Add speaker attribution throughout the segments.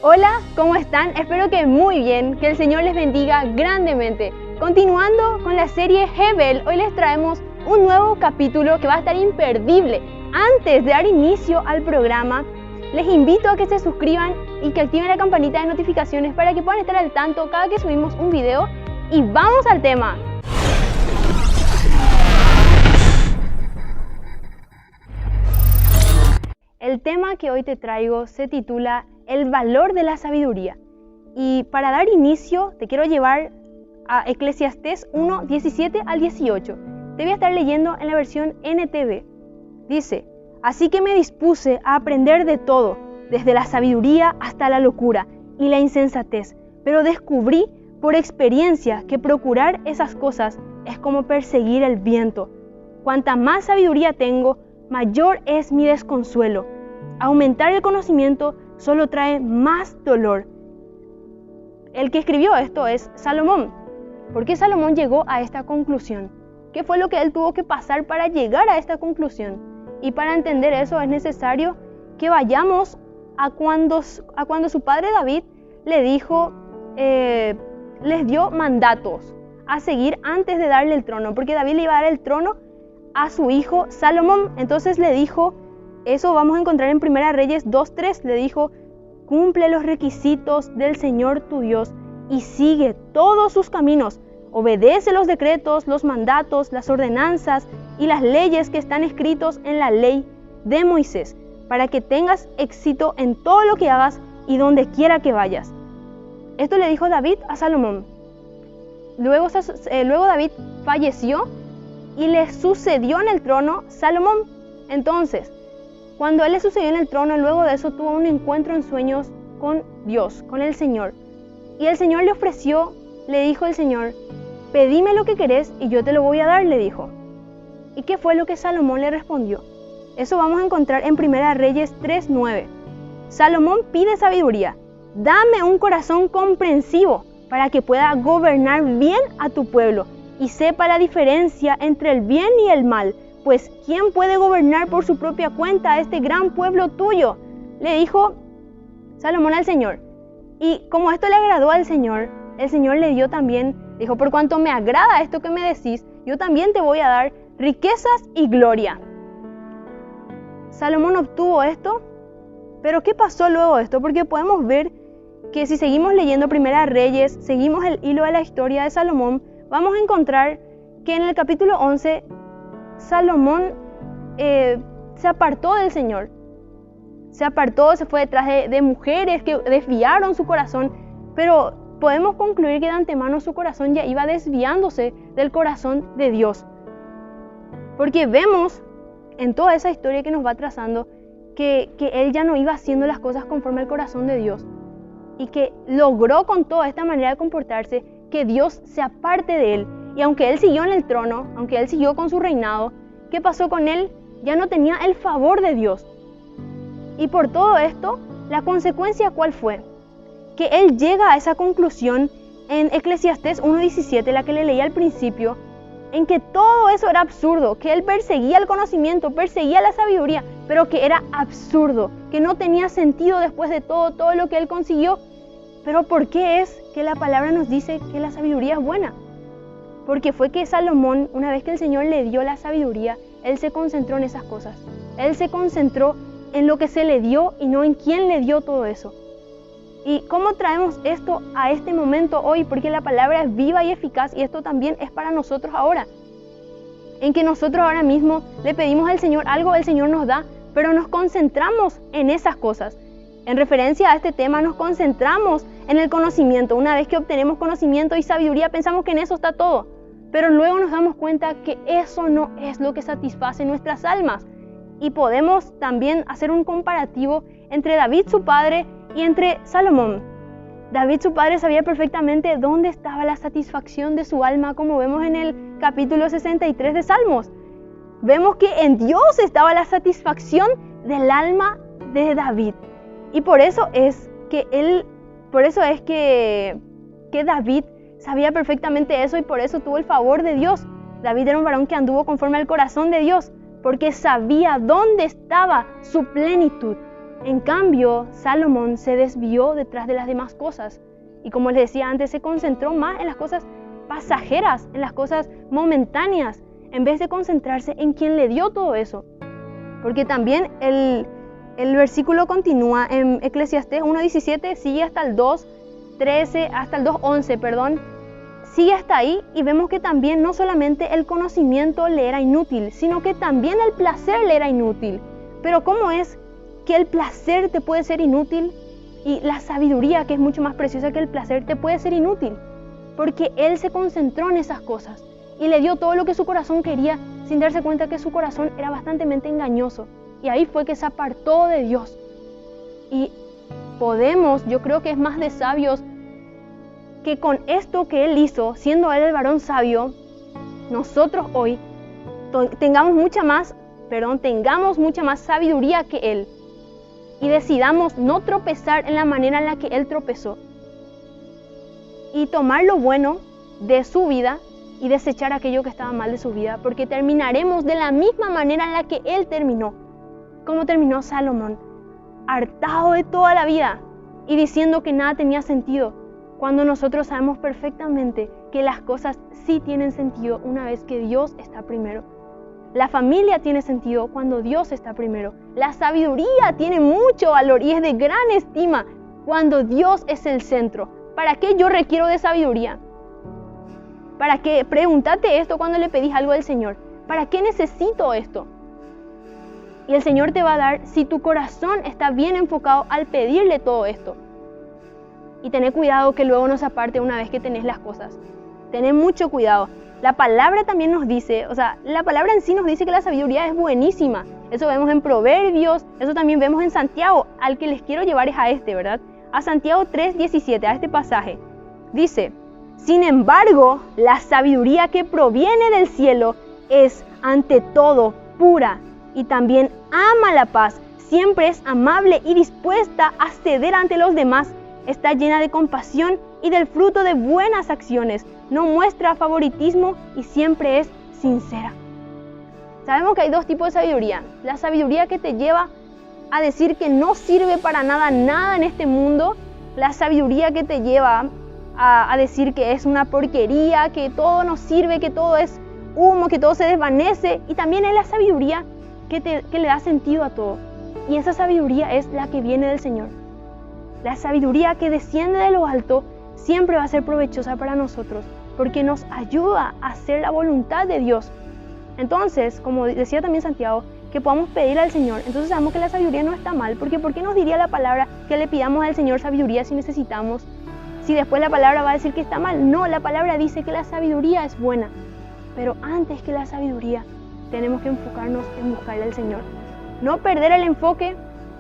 Speaker 1: Hola, ¿cómo están? Espero que muy bien, que el Señor les bendiga grandemente. Continuando con la serie Hebel, hoy les traemos un nuevo capítulo que va a estar imperdible. Antes de dar inicio al programa, les invito a que se suscriban y que activen la campanita de notificaciones para que puedan estar al tanto cada que subimos un video. Y ¡vamos al tema! El tema que hoy te traigo se titula El valor de la sabiduría. Y para dar inicio te quiero llevar a Eclesiastés 1, 17 al 18. Te voy a estar leyendo en la versión NTV. Dice: Así que me dispuse a aprender de todo, desde la sabiduría hasta la locura y la insensatez, pero descubrí por experiencia que procurar esas cosas es como perseguir el viento. Cuanta más sabiduría tengo, mayor es mi desconsuelo. Aumentar el conocimiento solo trae más dolor. El que escribió esto es Salomón. ¿Por qué Salomón llegó a esta conclusión? ¿Qué fue lo que él tuvo que pasar para llegar a esta conclusión? Y para entender eso es necesario que vayamos a cuando su padre David le dijo, les dio mandatos a seguir antes de darle el trono, porque David le iba a dar el trono a su hijo Salomón. Entonces le dijo, eso vamos a encontrar en 1 Reyes 2:3, le dijo: cumple los requisitos del Señor tu Dios y sigue todos sus caminos, obedece los decretos, los mandatos, las ordenanzas y las leyes que están escritos en la ley de Moisés, para que tengas éxito en todo lo que hagas y donde quiera que vayas. Esto le dijo David a Salomón. Luego David falleció y le sucedió en el trono Salomón. Entonces, cuando él le sucedió en el trono, luego de eso tuvo un encuentro en sueños con Dios, con el Señor. Y el Señor le ofreció, le dijo el Señor: pedime lo que querés y yo te lo voy a dar, le dijo. ¿Y qué fue lo que Salomón le respondió? Eso vamos a encontrar en 1 Reyes 3:9. Salomón pide sabiduría. Dame un corazón comprensivo para que pueda gobernar bien a tu pueblo y sepa la diferencia entre el bien y el mal, pues ¿quién puede gobernar por su propia cuenta a este gran pueblo tuyo? Le dijo Salomón al Señor. Y como esto le agradó al Señor, el Señor le dio también, dijo: por cuanto me agrada esto que me decís, yo también te voy a dar riquezas y gloria. Salomón obtuvo esto, pero ¿qué pasó luego de esto? Porque podemos ver que si seguimos leyendo 1 Reyes, seguimos el hilo de la historia de Salomón, vamos a encontrar que en el capítulo 11, Salomón se apartó del Señor. Se apartó, se fue detrás de mujeres que desviaron su corazón, pero podemos concluir que de antemano su corazón ya iba desviándose del corazón de Dios. Porque vemos en toda esa historia que nos va trazando que él ya no iba haciendo las cosas conforme al corazón de Dios. Y que logró con toda esta manera de comportarse que Dios se aparte de él. Y aunque él siguió en el trono, aunque él siguió con su reinado, ¿qué pasó con él? Ya no tenía el favor de Dios. Y por todo esto, la consecuencia ¿cuál fue? Que él llega a esa conclusión en Eclesiastés 1:17, la que le leí al principio, en que todo eso era absurdo, que él perseguía el conocimiento, perseguía la sabiduría, pero que era absurdo, que no tenía sentido después de todo lo que él consiguió. Pero ¿por qué es que la palabra nos dice que la sabiduría es buena? Porque fue que Salomón, una vez que el Señor le dio la sabiduría, él se concentró en esas cosas. Él se concentró en lo que se le dio y no en quién le dio todo eso. ¿Y cómo traemos esto a este momento hoy? Porque la palabra es viva y eficaz y esto también es para nosotros ahora. En que nosotros ahora mismo le pedimos al Señor algo, el Señor nos da, pero nos concentramos en esas cosas. En referencia a este tema, nos concentramos en el conocimiento. Una vez que obtenemos conocimiento y sabiduría, pensamos que en eso está todo. Pero luego nos damos cuenta que eso no es lo que satisface nuestras almas. Y podemos también hacer un comparativo entre David, su padre, y entre Salomón. David, su padre, sabía perfectamente dónde estaba la satisfacción de su alma, como vemos en el capítulo 63 de Salmos. Vemos que en Dios estaba la satisfacción del alma de David. Y por eso es que David sabía perfectamente eso y por eso tuvo el favor de Dios. David era un varón que anduvo conforme al corazón de Dios, porque sabía dónde estaba su plenitud. En cambio, Salomón se desvió detrás de las demás cosas. Y como les decía antes, se concentró más en las cosas pasajeras, en las cosas momentáneas, en vez de concentrarse en quien le dio todo eso. Porque también el versículo continúa en Eclesiastés 1:17, sigue hasta el 2:13, hasta el 2:11, sigue hasta ahí y vemos que también no solamente el conocimiento le era inútil, sino que también el placer le era inútil. Pero ¿cómo es que el placer te puede ser inútil y la sabiduría, que es mucho más preciosa que el placer, te puede ser inútil? Porque él se concentró en esas cosas y le dio todo lo que su corazón quería, sin darse cuenta que su corazón era bastante engañoso. Y ahí fue que se apartó de Dios. Y yo creo que es más de sabios que con esto que él hizo, siendo él el varón sabio, nosotros hoy tengamos mucha más sabiduría que él. Y decidamos no tropezar en la manera en la que él tropezó. Y tomar lo bueno de su vida y desechar aquello que estaba mal de su vida, porque terminaremos de la misma manera en la que él terminó, como terminó Salomón, hartado de toda la vida y diciendo que nada tenía sentido, cuando nosotros sabemos perfectamente que las cosas sí tienen sentido una vez que Dios está primero. La familia tiene sentido cuando Dios está primero. La sabiduría tiene mucho valor y es de gran estima cuando Dios es el centro. ¿Para qué yo requiero de sabiduría? ¿Para qué? Pregúntate esto cuando le pedís algo al Señor. ¿Para qué necesito esto? Y el Señor te va a dar si tu corazón está bien enfocado al pedirle todo esto. Y tené cuidado que luego no se aparte una vez que tenés las cosas. Tené mucho cuidado. La palabra también nos dice, la palabra en sí nos dice que la sabiduría es buenísima. Eso vemos en Proverbios, eso también vemos en Santiago. Al que les quiero llevar es a ¿verdad? A Santiago 3:17, a este pasaje. Dice: sin embargo, la sabiduría que proviene del cielo es ante todo pura y también ama la paz. Siempre es amable y dispuesta a ceder ante los demás. Está llena de compasión y del fruto de buenas acciones. No muestra favoritismo y siempre es sincera. Sabemos que hay dos tipos de sabiduría. La sabiduría que te lleva a decir que no sirve para nada en este mundo. La sabiduría que te lleva a decir que es una porquería, que todo no sirve, que todo es humo, que todo se desvanece. Y también es la sabiduría que le da sentido a todo. Y esa sabiduría es la que viene del Señor. La sabiduría que desciende de lo alto siempre va a ser provechosa para nosotros, porque nos ayuda a hacer la voluntad de Dios. Entonces, como decía también Santiago, que podamos pedir al Señor. Entonces sabemos que la sabiduría no está mal, porque ¿por qué nos diría la palabra que le pidamos al Señor sabiduría si necesitamos? Si después la palabra va a decir que está mal. No, la palabra dice que la sabiduría es buena. Pero antes que la sabiduría, tenemos que enfocarnos en buscarle al Señor. No perder el enfoque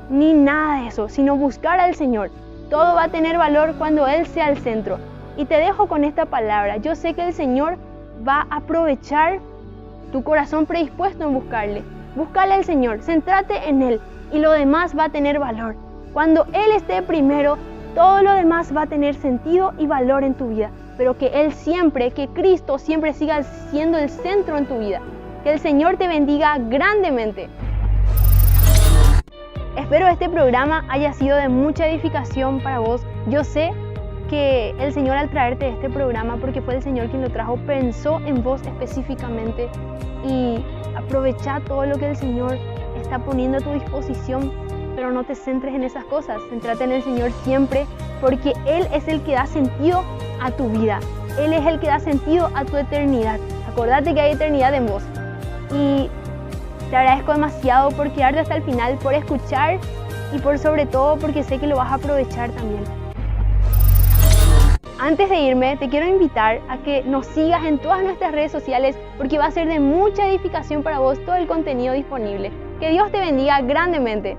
Speaker 1: ni nada de eso, sino buscar al Señor. Todo va a tener valor cuando Él sea el centro. Y te dejo con esta palabra. Yo sé que el Señor va a aprovechar tu corazón predispuesto en buscarle. Búscale al Señor, céntrate en Él y lo demás va a tener valor. Cuando Él esté primero, todo lo demás va a tener sentido y valor en tu vida. Pero que Cristo siempre siga siendo el centro en tu vida. Que el Señor te bendiga grandemente. Espero este programa haya sido de mucha edificación para vos. Yo sé que el Señor, al traerte este programa, porque fue el Señor quien lo trajo, pensó en vos específicamente, y aprovecha todo lo que el Señor está poniendo a tu disposición, pero no te centres en esas cosas. Céntrate en el Señor siempre, porque Él es el que da sentido a tu vida. Él es el que da sentido a tu eternidad. Acordate que hay eternidad en vos. Y te agradezco demasiado por quedarte hasta el final, por escuchar y por sobre todo porque sé que lo vas a aprovechar también. Antes de irme, te quiero invitar a que nos sigas en todas nuestras redes sociales, porque va a ser de mucha edificación para vos todo el contenido disponible. Que Dios te bendiga grandemente.